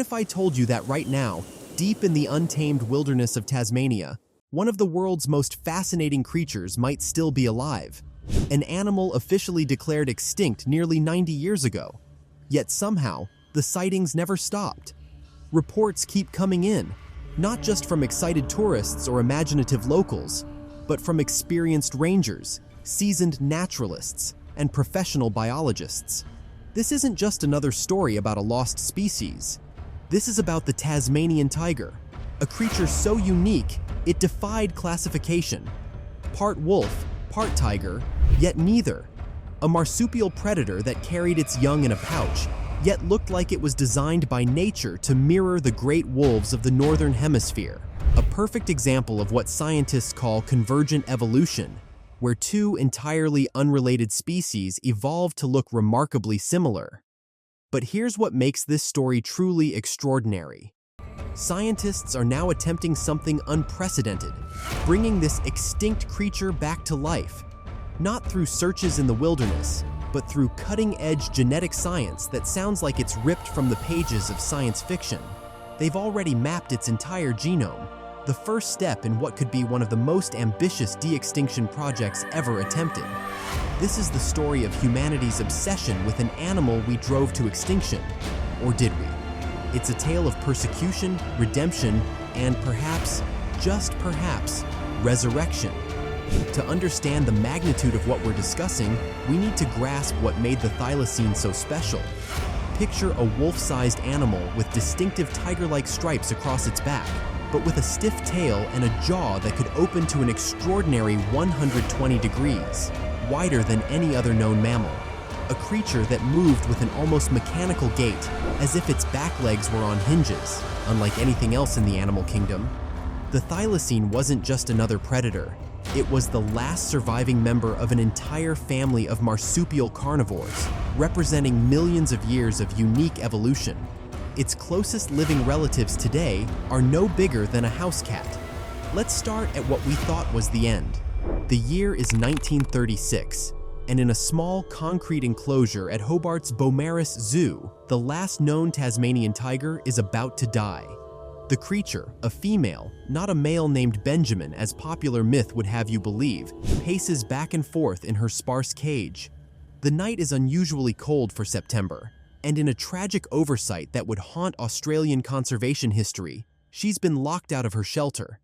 if I told you that right now, deep in the untamed wilderness of Tasmania, one of the world's most fascinating creatures might still be alive? An animal officially declared extinct nearly 90 years ago. Yet somehow, the sightings never stopped. Reports keep coming in, not just from excited tourists or imaginative locals, but from experienced rangers, seasoned naturalists, and professional biologists. This isn't just another story about a lost species. This is about the Tasmanian tiger, a creature so unique it defied classification. Part wolf, part tiger, yet neither. A marsupial predator that carried its young in a pouch, yet looked like it was designed by nature to mirror the great wolves of the northern hemisphere. A perfect example of what scientists call convergent evolution, where two entirely unrelated species evolved to look remarkably similar. But here's what makes this story truly extraordinary. Scientists are now attempting something unprecedented, bringing this extinct creature back to life, not through searches in the wilderness, but through cutting-edge genetic science that sounds like it's ripped from the pages of science fiction. They've already mapped its entire genome, the first step in what could be one of the most ambitious de-extinction projects ever attempted. This is the story of humanity's obsession with an animal we drove to extinction, or did we? It's a tale of persecution, redemption, and perhaps, just perhaps, resurrection. To understand the magnitude of what we're discussing, we need to grasp what made the thylacine so special. Picture a wolf-sized animal with distinctive tiger-like stripes across its back, but with a stiff tail and a jaw that could open to an extraordinary 120 degrees, wider than any other known mammal. A creature that moved with an almost mechanical gait, as if its back legs were on hinges, unlike anything else in the animal kingdom. The thylacine wasn't just another predator. It was the last surviving member of an entire family of marsupial carnivores, representing millions of years of unique evolution. Its closest living relatives today are no bigger than a house cat. Let's start at what we thought was the end. The year is 1936, and in a small concrete enclosure at Hobart's Beaumaris Zoo, the last known Tasmanian tiger is about to die. The creature, a female, not a male named Benjamin as popular myth would have you believe, paces back and forth in her sparse cage. The night is unusually cold for September, and in a tragic oversight that would haunt Australian conservation history, she's been locked out of her shelter.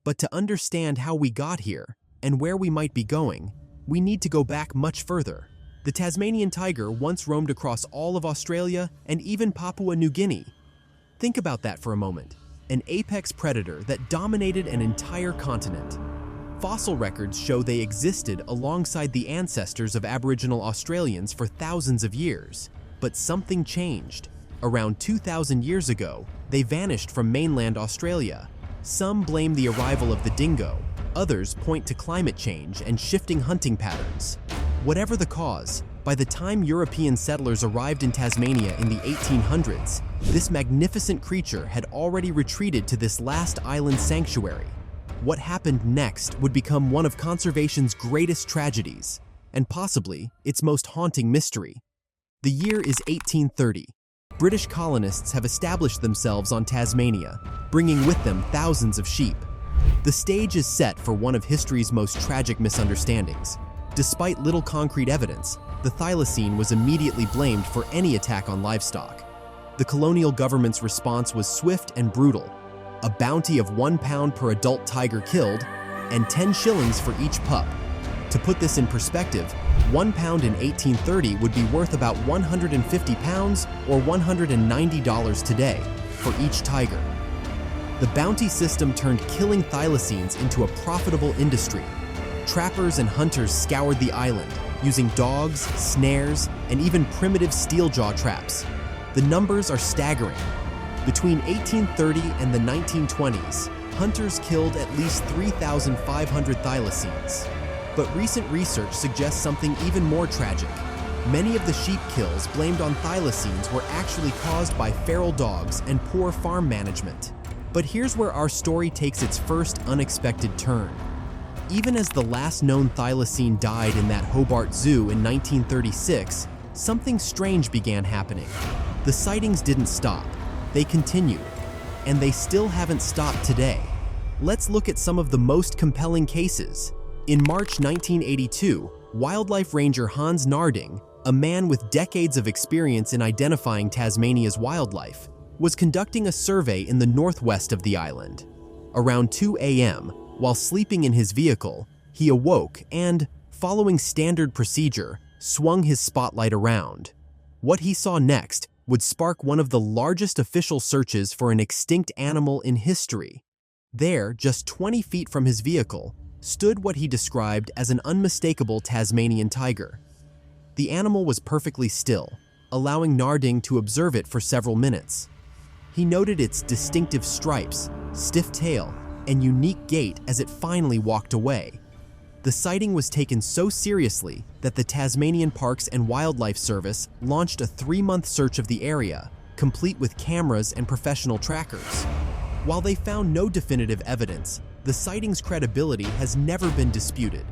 But to understand how we got here, and where we might be going, we need to go back much further. The Tasmanian tiger once roamed across all of Australia and even Papua New Guinea. Think about that for a moment. An apex predator that dominated an entire continent. Fossil records show they existed alongside the ancestors of Aboriginal Australians for thousands of years. But something changed. Around 2,000 years ago, they vanished from mainland Australia. Some blame the arrival of the dingo, others point to climate change and shifting hunting patterns. Whatever the cause, by the time European settlers arrived in Tasmania in the 1800s, this magnificent creature had already retreated to this last island sanctuary. What happened next would become one of conservation's greatest tragedies, and possibly its most haunting mystery. The year is 1830. British colonists have established themselves on Tasmania, bringing with them thousands of sheep. The stage is set for one of history's most tragic misunderstandings. Despite little concrete evidence, the thylacine was immediately blamed for any attack on livestock. The colonial government's response was swift and brutal. A bounty of £1 per adult tiger killed, and 10 shillings for each pup. To put this in perspective, £1 in 1830 would be worth about £150 or $190 today for each tiger. The bounty system turned killing thylacines into a profitable industry. Trappers and hunters scoured the island, using dogs, snares, and even primitive steel jaw traps. The numbers are staggering. Between 1830 and the 1920s, hunters killed at least 3,500 thylacines. But recent research suggests something even more tragic. Many of the sheep kills blamed on thylacines were actually caused by feral dogs and poor farm management. But here's where our story takes its first unexpected turn. Even as the last known thylacine died in that Hobart Zoo in 1936, something strange began happening. The sightings didn't stop. They continued, and they still haven't stopped today. Let's look at some of the most compelling cases. In March 1982, wildlife ranger Hans Narding, a man with decades of experience in identifying Tasmania's wildlife, was conducting a survey in the northwest of the island. Around 2 a.m., while sleeping in his vehicle, he awoke and, following standard procedure, swung his spotlight around. What he saw next would spark one of the largest official searches for an extinct animal in history. There, just 20 feet from his vehicle, stood what he described as an unmistakable Tasmanian tiger. The animal was perfectly still, allowing Narding to observe it for several minutes. He noted its distinctive stripes, stiff tail, and unique gait as it finally walked away. The sighting was taken so seriously that the Tasmanian Parks and Wildlife Service launched a 3-month search of the area, complete with cameras and professional trackers. While they found no definitive evidence, the sighting's credibility has never been disputed.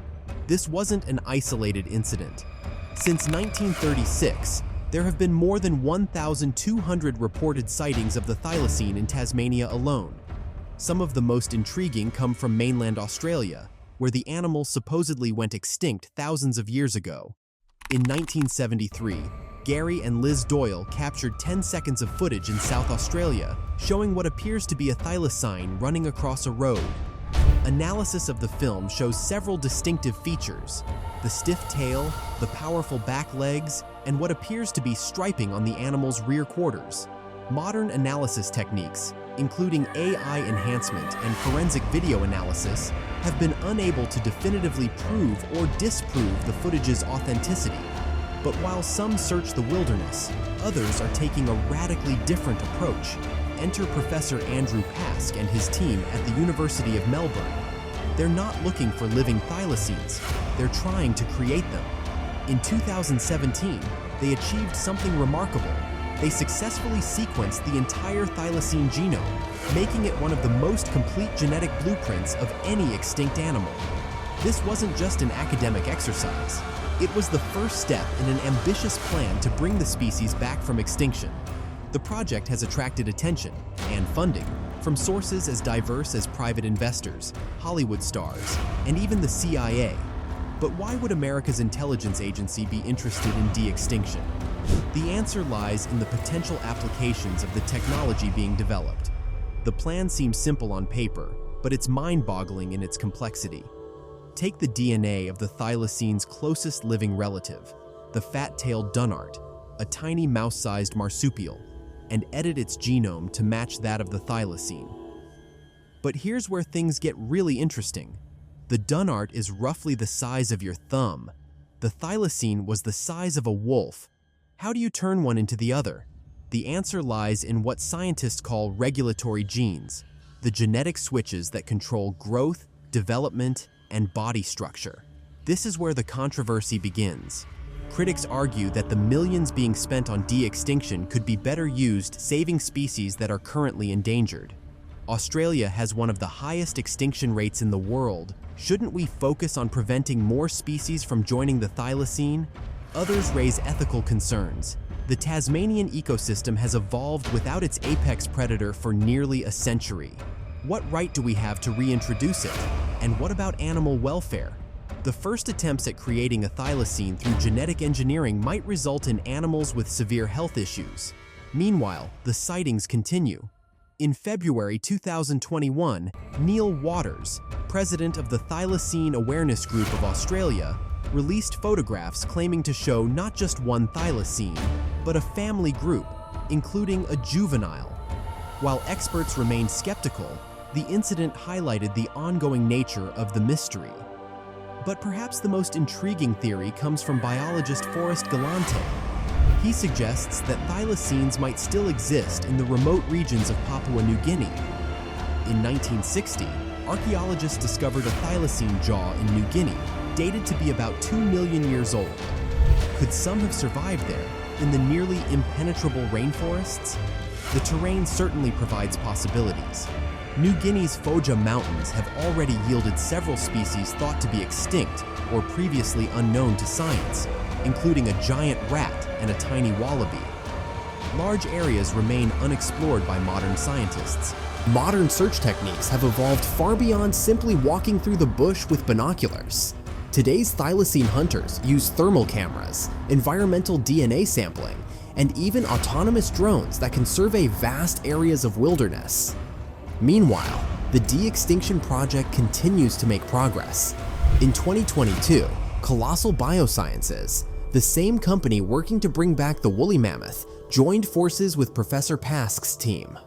This wasn't an isolated incident. Since 1936, there have been more than 1,200 reported sightings of the thylacine in Tasmania alone. Some of the most intriguing come from mainland Australia, where the animal supposedly went extinct thousands of years ago. In 1973, Gary and Liz Doyle captured 10 seconds of footage in South Australia, showing what appears to be a thylacine running across a road. Analysis of the film shows several distinctive features: the stiff tail, the powerful back legs, and what appears to be striping on the animal's rear quarters. Modern analysis techniques, including AI enhancement and forensic video analysis, have been unable to definitively prove or disprove the footage's authenticity. But while some search the wilderness, others are taking a radically different approach. Enter Professor Andrew Pask and his team at the University of Melbourne. They're not looking for living thylacines, they're trying to create them. In 2017, they achieved something remarkable. They successfully sequenced the entire thylacine genome, making it one of the most complete genetic blueprints of any extinct animal. This wasn't just an academic exercise. It was the first step in an ambitious plan to bring the species back from extinction. The project has attracted attention and funding from sources as diverse as private investors, Hollywood stars, and even the CIA. But why would America's intelligence agency be interested in de-extinction? The answer lies in the potential applications of the technology being developed. The plan seems simple on paper, but it's mind-boggling in its complexity. Take the DNA of the thylacine's closest living relative, the fat-tailed dunnart, a tiny mouse-sized marsupial, and edit its genome to match that of the thylacine. But here's where things get really interesting. The dunnart is roughly the size of your thumb. The thylacine was the size of a wolf. How do you turn one into the other? The answer lies in what scientists call regulatory genes, the genetic switches that control growth, development, and body structure. This is where the controversy begins. Critics argue that the millions being spent on de-extinction could be better used saving species that are currently endangered. Australia has one of the highest extinction rates in the world. Shouldn't we focus on preventing more species from joining the thylacine? Others raise ethical concerns. The Tasmanian ecosystem has evolved without its apex predator for nearly a century. What right do we have to reintroduce it? And what about animal welfare? The first attempts at creating a thylacine through genetic engineering might result in animals with severe health issues. Meanwhile, the sightings continue. In February 2021, Neil Waters, president of the Thylacine Awareness Group of Australia, released photographs claiming to show not just one thylacine, but a family group, including a juvenile. While experts remained skeptical, the incident highlighted the ongoing nature of the mystery. But perhaps the most intriguing theory comes from biologist Forrest Galante. He suggests that thylacines might still exist in the remote regions of Papua New Guinea. In 1960, archaeologists discovered a thylacine jaw in New Guinea, dated to be about 2 million years old. Could some have survived there, in the nearly impenetrable rainforests? The terrain certainly provides possibilities. New Guinea's Foja Mountains have already yielded several species thought to be extinct or previously unknown to science, including a giant rat and a tiny wallaby. large areas remain unexplored by modern scientists. Modern search techniques have evolved far beyond simply walking through the bush with binoculars. Today's thylacine hunters use thermal cameras, environmental DNA sampling, and even autonomous drones that can survey vast areas of wilderness. Meanwhile, the de-extinction project continues to make progress. In 2022, Colossal Biosciences, the same company working to bring back the woolly mammoth, joined forces with Professor Pask's team.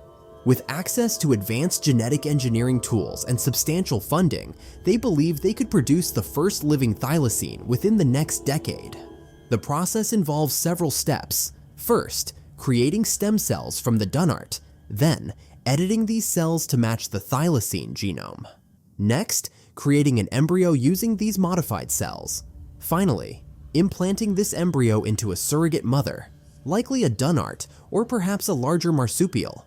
With access to advanced genetic engineering tools and substantial funding, they believe they could produce the first living thylacine within the next decade. The process involves several steps. First, creating stem cells from the dunnart, then editing these cells to match the thylacine genome. Next, creating an embryo using these modified cells. Finally, implanting this embryo into a surrogate mother, likely a dunnart or perhaps a larger marsupial.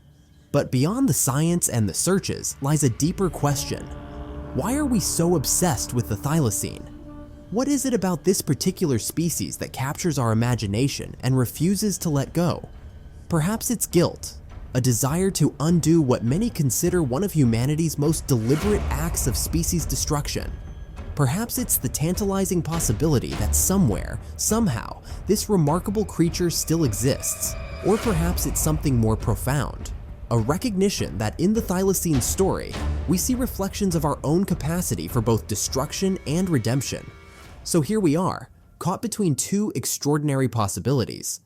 But beyond the science and the searches lies a deeper question. Why are we so obsessed with the thylacine? What is it about this particular species that captures our imagination and refuses to let go? Perhaps it's guilt, a desire to undo what many consider one of humanity's most deliberate acts of species destruction. Perhaps it's the tantalizing possibility that somewhere, somehow, this remarkable creature still exists. Or perhaps it's something more profound. A recognition that in the thylacine story, we see reflections of our own capacity for both destruction and redemption. So here we are, caught between two extraordinary possibilities.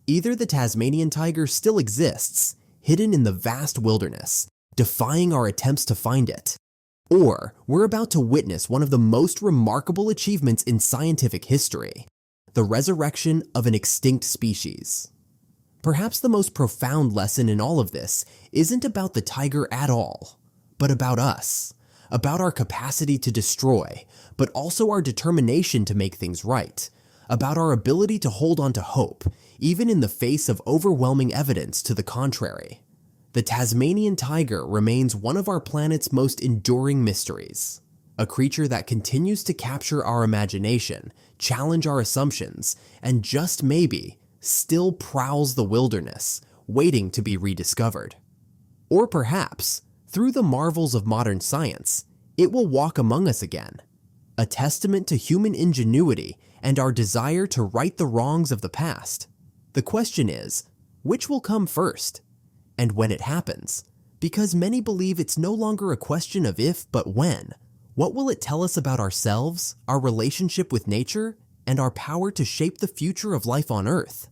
Either the Tasmanian tiger still exists, hidden in the vast wilderness, defying our attempts to find it. Or we're about to witness one of the most remarkable achievements in scientific history, the resurrection of an extinct species. Perhaps the most profound lesson in all of this isn't about the tiger at all, but about us, about our capacity to destroy, but also our determination to make things right, about our ability to hold on to hope, even in the face of overwhelming evidence to the contrary. The Tasmanian tiger remains one of our planet's most enduring mysteries, a creature that continues to capture our imagination, challenge our assumptions, and just maybe still prowls the wilderness, waiting to be rediscovered. Or perhaps, through the marvels of modern science, it will walk among us again, a testament to human ingenuity and our desire to right the wrongs of the past. The question is, which will come first? And when it happens? Because many believe it's no longer a question of if, but when. What will it tell us about ourselves, our relationship with nature, and our power to shape the future of life on Earth?